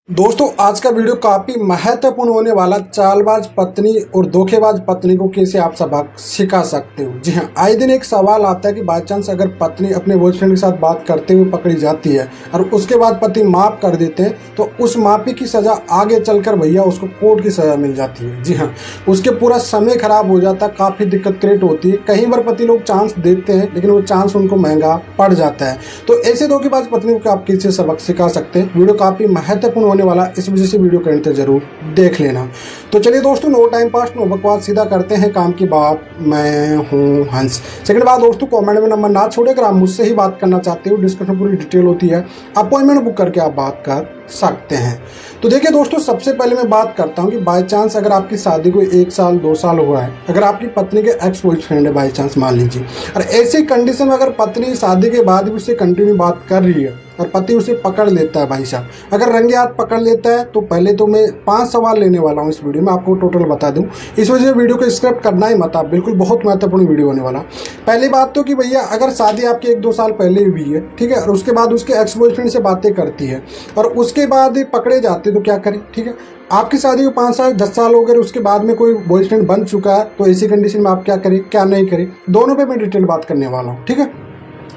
दोस्तों आज का वीडियो काफ़ी महत्वपूर्ण होने वाला। चालबाज पत्नी और धोखेबाज पत्नी को कैसे आप सबक सिखा सकते हो। जी हाँ, आए दिन एक सवाल आता है कि बाई चांस अगर पत्नी अपने बॉयफ्रेंड के साथ बात करते हुए पकड़ी जाती है और उसके बाद पति माफ़ कर देते हैं तो उस माफ़ी की सज़ा आगे चलकर भैया उसको कोर्ट की सज़ा मिल जाती है। जी हाँ, उसके पूरा समय खराब हो जाता है, काफ़ी दिक्कत क्रिएट होती है। कई बार पति लोग चांस देते हैं लेकिन वो चांस उनको महंगा पड़ जाता है। तो ऐसे धोखेबाज पत्नी को आप कैसे सबक सिखा सकते हैं, वीडियो काफ़ी महत्वपूर्ण होने वाला, इस वजह से वीडियो करते जरूर देख लेना। तो चलिए दोस्तों, नो टाइम पास नो बकवास, सीधा करते हैं काम की बात। मैं हूं हंस। सेकंड बात दोस्तों, कमेंट में नंबर ना छोड़े, अगर आप मुझसे ही बात करना चाहते हो, डिस्कशन पूरी डिटेल होती है, अपॉइंटमेंट बुक करके आप बात कर सकते हैं। तो देखिए दोस्तों, सबसे पहले मैं बात करता हूं कि बाय चांस अगर आपकी शादी को 1 साल 2 साल हुआ है, अगर आपकी पत्नी के एक्स बॉयफ्रेंड है बाय चांस मान लीजिए, और ऐसी कंडीशन में अगर पत्नी शादी के बाद भी उससे कंटिन्यू बात कर रही है और पति उसे पकड़ लेता है, भाई साहब अगर रंगे हाथ पकड़ लेता है, तो पहले तो मैं 5 सवाल लेने वाला हूं इस वीडियो में, आपको टोटल बता दूं। इस वजह से वीडियो को स्किप करना ही मत, आप बिल्कुल बहुत महत्वपूर्ण वीडियो होने वाला। पहली बात तो कि भैया अगर शादी आपकी 1-2 साल पहले हुई है, ठीक है, और उसके बाद उसके एक्स बॉयफ्रेंड से बातें करती है और उसके बाद पकड़े जाते तो क्या करें। ठीक है, आपकी शादी को 5 साल 10 साल हो गए, उसके बाद में कोई बॉयफ्रेंड बन चुका है, तो ऐसी कंडीशन में आप क्या करें क्या नहीं करें, दोनों पे मैं डिटेल बात करने वाला हूँ। ठीक है,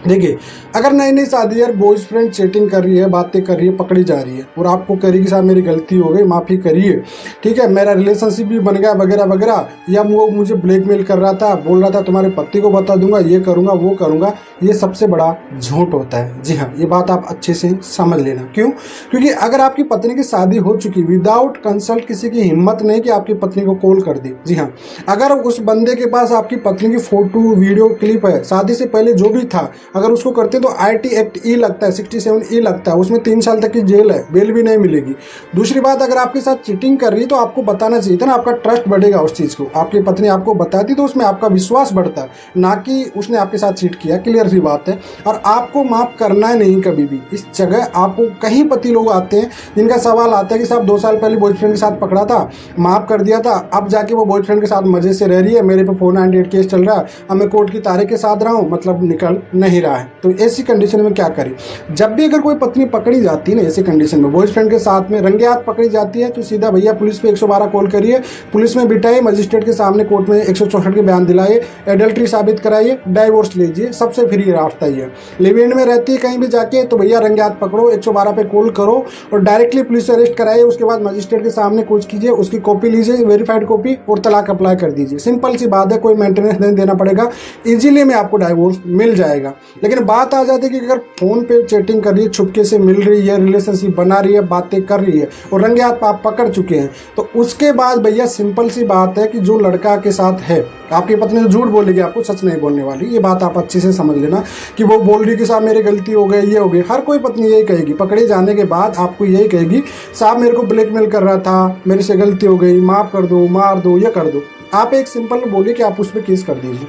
देखिए अगर नई नई शादी है, बॉयफ्रेंड चैटिंग कर रही है, बातें कर रही है, पकड़ी जा रही है और आपको करी कि साहब मेरी गलती हो गई, माफ़ी करिए, ठीक है, मेरा रिलेशनशिप भी बन गया वगैरह वगैरह, या वो मुझे ब्लैकमेल कर रहा था, बोल रहा था तुम्हारे पति को बता दूंगा, ये करूंगा वो करूंगा, ये सबसे बड़ा झूठ होता है। जी हाँ, ये बात आप अच्छे से समझ लेना। क्यों? क्योंकि अगर आपकी पत्नी की शादी हो चुकी, विदाउट कंसल्ट किसी की हिम्मत नहीं कि आपकी पत्नी को कॉल कर दी। जी हाँ, अगर उस बंदे के पास आपकी पत्नी की फोटो वीडियो क्लिप है, शादी से पहले जो भी था, अगर उसको करते तो IT एक्ट ई लगता है, 67 ई लगता है, उसमें 3 साल तक की जेल है, बेल भी नहीं मिलेगी। दूसरी बात, अगर आपके साथ चीटिंग कर रही है तो आपको बताना चाहिए था ना, आपका ट्रस्ट बढ़ेगा उस चीज़ को। आपकी पत्नी आपको बताती तो उसमें आपका विश्वास बढ़ता है, ना कि उसने आपके साथ चीट किया। क्लियर सी बात है। और आपको माफ़ करना है नहीं कभी भी। इस जगह आपको कहीं पति लोग आते हैं जिनका सवाल आता है कि साहब 2 साल पहले बॉयफ्रेंड के साथ पकड़ा था, माफ़ कर दिया था, अब जाके वो बॉयफ्रेंड के साथ मजे से रह रही है, मेरे पे 498 केस चल रहा है, अब मैं कोर्ट की तारीख के साथ रहा हूँ, मतलब निकल नहीं रहा है। तो ऐसी कंडीशन में क्या करें? जब भी अगर कोई पत्नी पकड़ी जाती है ना, ऐसी कंडीशन में बॉयफ्रेंड के साथ में रंगे हाथ पकड़ी जाती है, तो सीधा भैया पुलिस पे 112 कॉल करिए, पुलिस में बिठाइए, मजिस्ट्रेट के सामने कोर्ट में 164 के बयान दिलाइए, एडल्ट्री साबित कराइए, डाइवोर्स लीजिए, सबसे फ्री रास्ता ही है। लिव इन में रहती है कहीं भी जाके, तो भैया रंगे हाथ पकड़ो, 112 पे कॉल करो और डायरेक्टली पुलिस अरेस्ट कराइए, उसके बाद मजिस्ट्रेट के सामने कुछ कीजिए, उसकी कॉपी लीजिए, वेरीफाइड कॉपी, और तलाक अप्लाई कर दीजिए। सिंपल सी बात है, कोई मेंटेनेंस नहीं देना पड़ेगा, इजीली में आपको डाइवोर्स मिल जाएगा। लेकिन बात आ जाती है कि अगर फोन पे चैटिंग कर रही है, छुपके से मिल रही है, रिलेशनशिप बना रही है, बातें कर रही है और रंगे हाथ आप पकड़ चुके हैं, तो उसके बाद भैया सिंपल सी बात है कि जो लड़का के साथ है, आपकी पत्नी तो झूठ बोलेगी, आपको सच नहीं बोलने वाली। ये बात आप अच्छे से समझ लेना कि वो बोल रही कि साहब मेरी गलती हो गई, ये हो गई। हर कोई पत्नी यही कहेगी, पकड़े जाने के बाद आपको यही कहेगी, साहब मेरे को ब्लैकमेल कर रहा था, मेरे से गलती हो गई, माफ़ कर दो, मार दो, ये कर दो। आप एक सिंपल बोलिए कि आप उस पर केस कर दीजिए।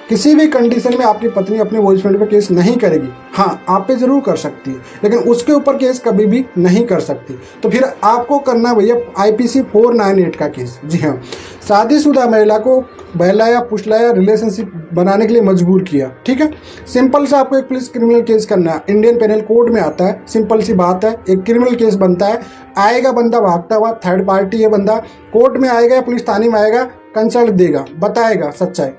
किसी भी कंडीशन में आपकी पत्नी अपने बॉयफ्रेंड पे केस नहीं करेगी। हाँ, आप पे जरूर कर सकती है, लेकिन उसके ऊपर केस कभी भी नहीं कर सकती। तो फिर आपको करना भैया IPC 498 का केस। जी हाँ, शादीशुदा महिला को बहलाया फुसलाया, रिलेशनशिप बनाने के लिए मजबूर किया। ठीक है, सिंपल से आपको एक पुलिस क्रिमिनल केस करना है, इंडियन पेनल कोड में आता है, सिंपल सी बात है, एक क्रिमिनल केस बनता है। आएगा बंदा भागता हुआ, थर्ड पार्टी है बंदा, कोर्ट में आएगा या पुलिस थाने में आएगा, कंसल्ट देगा, बताएगा सच्चाई।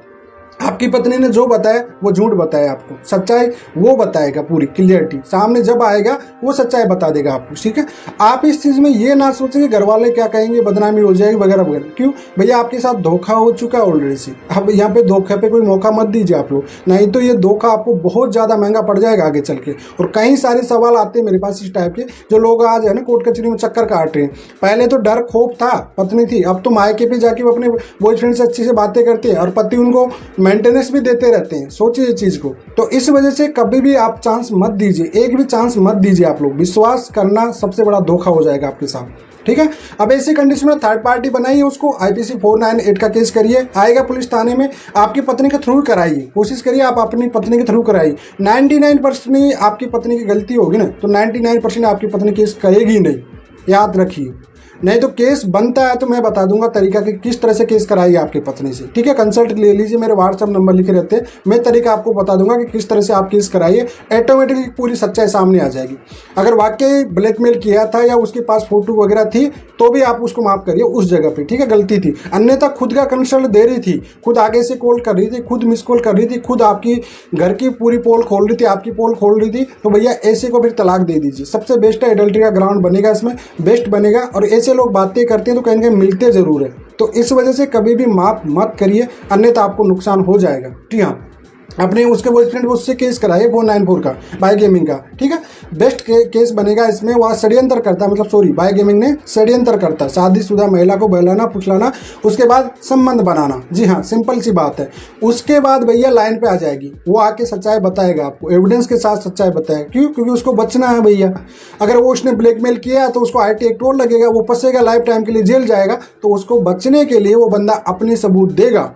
आपकी पत्नी ने जो बताया वो झूठ बताया, आपको सच्चाई वो बताएगा, पूरी क्लियरिटी सामने जब आएगा वो सच्चाई बता देगा आपको। ठीक है, आप इस चीज़ में ये ना सोचें कि घर वाले क्या कहेंगे, बदनामी हो जाएगी वगैरह वगैरह। क्यों भैया, आपके साथ धोखा हो चुका है ऑलरेडी से। अब यहाँ पे धोखे पे कोई मौका मत दीजिए आप लोग, नहीं तो ये धोखा आपको बहुत ज़्यादा महंगा पड़ जाएगा आगे चल के। और कई सारे सवाल आते हैं मेरे पास इस टाइप के, जो लोग आज है ना कोर्ट कचहरी में चक्कर काट रहे हैं। पहले तो डर खौफ था, पत्नी थी, अब तो मायके पे जाके वो अपने बॉयफ्रेंड से अच्छी से बातें करते हैं और पति उनको मेंटेनेंस भी देते रहते हैं। सोचिए इस चीज को। तो इस वजह से कभी भी आप चांस मत दीजिए, एक भी चांस मत दीजिए आप लोग। विश्वास करना सबसे बड़ा धोखा हो जाएगा आपके साथ। ठीक है, अब ऐसी कंडीशन में थर्ड पार्टी बनाइए, उसको IPC 498 का केस करिए, आएगा पुलिस थाने में, आपकी पत्नी के थ्रू कराइए, कोशिश करिए आप अपनी पत्नी के थ्रू कराइए। 99% ही आपकी पत्नी की गलती होगी ना, तो 99% आपकी पत्नी केस करेगी ही नहीं, याद रखिए। नहीं तो केस बनता है तो मैं बता दूंगा तरीका कि किस तरह से केस कराइए आपकी पत्नी से, ठीक है। कंसल्ट ले लीजिए, मेरे व्हाट्सअप नंबर लिखे रहते हैं, मैं तरीका आपको बता दूंगा कि किस तरह से आप केस कराइए, ऑटोमेटिकली पूरी सच्चाई सामने आ जाएगी। अगर वाकई ब्लैकमेल किया था या उसके पास फोटो वगैरह थी तो भी आप उसको माफ करिए उस जगह पे, ठीक है, गलती थी। अन्यथा खुद का कंसल्ट दे रही थी, खुद आगे से कॉल कर रही थी, खुद मिस कॉल कर रही थी, खुद आपकी घर की पूरी पोल खोल रही थी, आपकी पोल खोल रही थी, तो भैया ऐसे को फिर तलाक दे दीजिए। सबसे बेस्ट है, एडल्ट्री का ग्राउंड बनेगा, इसमें बेस्ट बनेगा। और ऐसे लोग बातें करते हैं तो कहीं ना कहीं मिलते जरूर है, तो इस वजह से कभी भी माफ मत करिए, अन्यथा आपको नुकसान हो जाएगा। जी हाँ, अपने उसके बॉयफ्रेंड को उससे केस कराइए 494 का, बाय गेमिंग का, ठीक है। बेस्ट केस बनेगा इसमें। वह षड्यंत्र करता है, मतलब सॉरी, बाय गेमिंग ने षड्यंत्र करता है, शादीशुदा महिला को बहलाना फुसलाना, उसके बाद संबंध बनाना। जी हाँ, सिंपल सी बात है। उसके बाद भैया लाइन पे आ जाएगी, वो आके सच्चाई बताएगा आपको, एविडेंस के साथ सच्चाई बताएगा। क्यों? क्योंकि उसको बचना है भैया। अगर वो उसने ब्लैकमेल किया तो उसको IT एक्ट और लगेगा, वो फंसेगा, लाइफ टाइम के लिए जेल जाएगा। तो उसको बचने के लिए वो बंदा अपने सबूत देगा,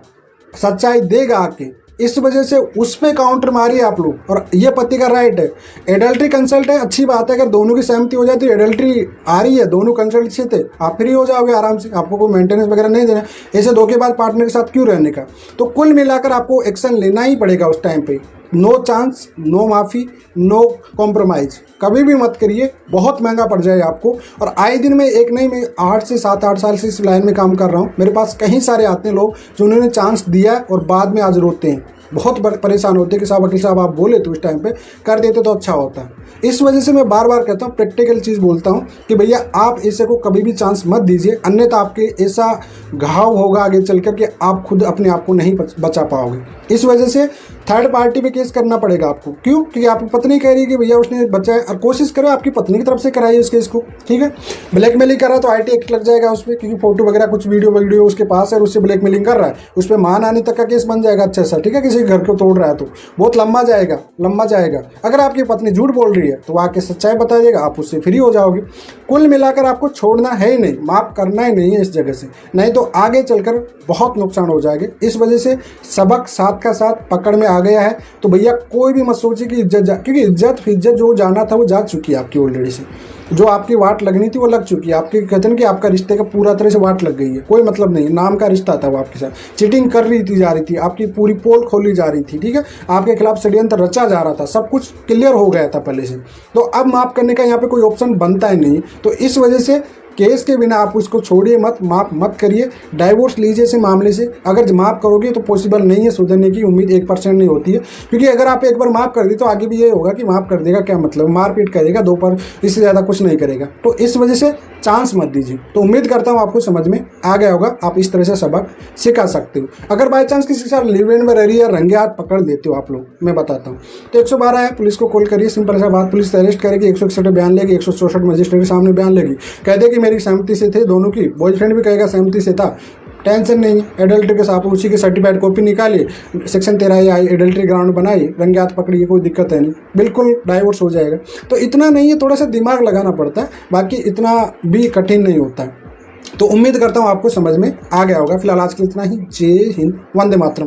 सच्चाई देगा आके। इस वजह से उस पे काउंटर मारिए आप लोग, और ये पति का राइट है। एडल्ट्री कंसल्ट है, अच्छी बात है, अगर दोनों की सहमति हो जाए तो एडल्ट्री आ रही है, दोनों कंसल्ट से थे, आप फ्री हो जाओगे आराम से, आपको कोई मेंटेनेंस वगैरह नहीं देना। ऐसे धोखेबाज पार्टनर के साथ क्यों रहने का। तो कुल मिलाकर आपको एक्शन लेना ही पड़ेगा उस टाइम पे। नो चांस, नो माफ़ी, नो कॉम्प्रोमाइज़, कभी भी मत करिए, बहुत महंगा पड़ जाए आपको। और आए दिन में एक नहीं, मैं 8 से 7-8 साल से इस लाइन में काम कर रहा हूँ। मेरे पास कहीं सारे आते हैं लोग जो उन्होंने चांस दिया और बाद में आज रोते हैं, बहुत परेशान होते हैं कि साहब वकील साहब आप बोले तो इस टाइम पे कर देते तो अच्छा होता। इस वजह से मैं बार बार कहता हूँ, प्रैक्टिकल चीज़ बोलता हूँ कि भैया आप ऐसे को कभी भी चांस मत दीजिए, अन्यथा आपके ऐसा घाव होगा आगे चल कर कि आप खुद अपने आप को नहीं बचा पाओगे। इस वजह से थर्ड पार्टी पे केस करना पड़ेगा आपको। क्यों? क्योंकि आपकी पत्नी कह रही है कि भैया उसने बचाया, और कोशिश करो आपकी पत्नी की तरफ से कराइए उस केस को, ठीक है। ब्लैकमेलिंग कर रहा है तो IT एक्ट लग जाएगा उस पर, क्योंकि फोटो वगैरह कुछ वीडियो उसके पास है, उससे ब्लैकमेलिंग कर रहा है, उस पर मान आने तक का केस बन जाएगा अच्छा सा, ठीक है। किसी घर को तोड़ रहा है तो बहुत लंबा जाएगा। अगर आपकी पत्नी झूठ बोल रही है तो आके सच्चाई बता देगा, आप उससे फ्री हो जाओगे। कुल मिलाकर आपको छोड़ना है ही नहीं, माफ करना ही नहीं है इस जगह से, नहीं तो आगे चलकर बहुत नुकसान हो जाएगा। इस वजह से सबक साथ का साथ पकड़ में आ गया है, तो भैया कोई भी मत सोचिए कि क्योंकि इज्जत जो जाना था वो जा चुकी है आपकी ऑलरेडी से, जो आपकी वाट लगनी थी वो लग चुकी है। आपके कहते हैं कि आपका रिश्ते का पूरा तरह से वाट लग गई है, कोई मतलब नहीं, नाम का रिश्ता था वो आपके साथ, चीटिंग कर रही थी, जा रही थी, आपकी पूरी पोल खोली जा रही थी, ठीक है, आपके खिलाफ षड्यंत्र रचा जा रहा था, सब कुछ क्लियर हो गया था पहले से। तो अब माफ करने का यहाँ पे कोई ऑप्शन बनता ही नहीं। तो इस वजह से केस के बिना आप उसको छोड़िए मत, माफ मत करिए, डाइवोर्स लीजिए इस मामले से। अगर माफ करोगे तो पॉसिबल नहीं है, सुधरने की उम्मीद 1% नहीं होती है, क्योंकि अगर आप एक बार माफ कर दी तो आगे भी ये होगा कि माफ कर देगा, क्या मतलब, मारपीट करेगा 2 पर, इससे ज़्यादा कुछ नहीं करेगा। तो इस वजह से चांस मत दीजिए। तो उम्मीद करता हूँ आपको समझ में आ गया होगा, आप इस तरह से सबक सिखा सकते हो। अगर बाई चांस किसी के साथ लिव इन में रह रही है, रंगे हाथ पकड़ देते हो आप लोग, मैं बताता हूँ, तो 112 है, पुलिस को कॉल करिए, सिंपल सा बात, पुलिस अरेस्ट करेगी, 161 बयान लेगी, 164 मजिस्ट्रेट के सामने बयान लेगी, कह दे कि मेरी सहमति से थे दोनों की, बॉयफ्रेंड भी कहेगा सहमति से था, टेंशन नहीं है। एडल्ट्री के साथ उसी की सर्टिफाइड कॉपी निकालिए, सेक्शन 13 आई, एडल्ट्री ग्राउंड बनाई, रंगे हाथ पकड़िए, कोई दिक्कत है नहीं, बिल्कुल डाइवोर्स हो जाएगा। तो इतना नहीं है, थोड़ा सा दिमाग लगाना पड़ता है, बाकी इतना भी कठिन नहीं होता है। तो उम्मीद करता हूँ आपको समझ में आ गया होगा। फिलहाल आज के लिए इतना ही। जय हिंद, वंदे मातरम।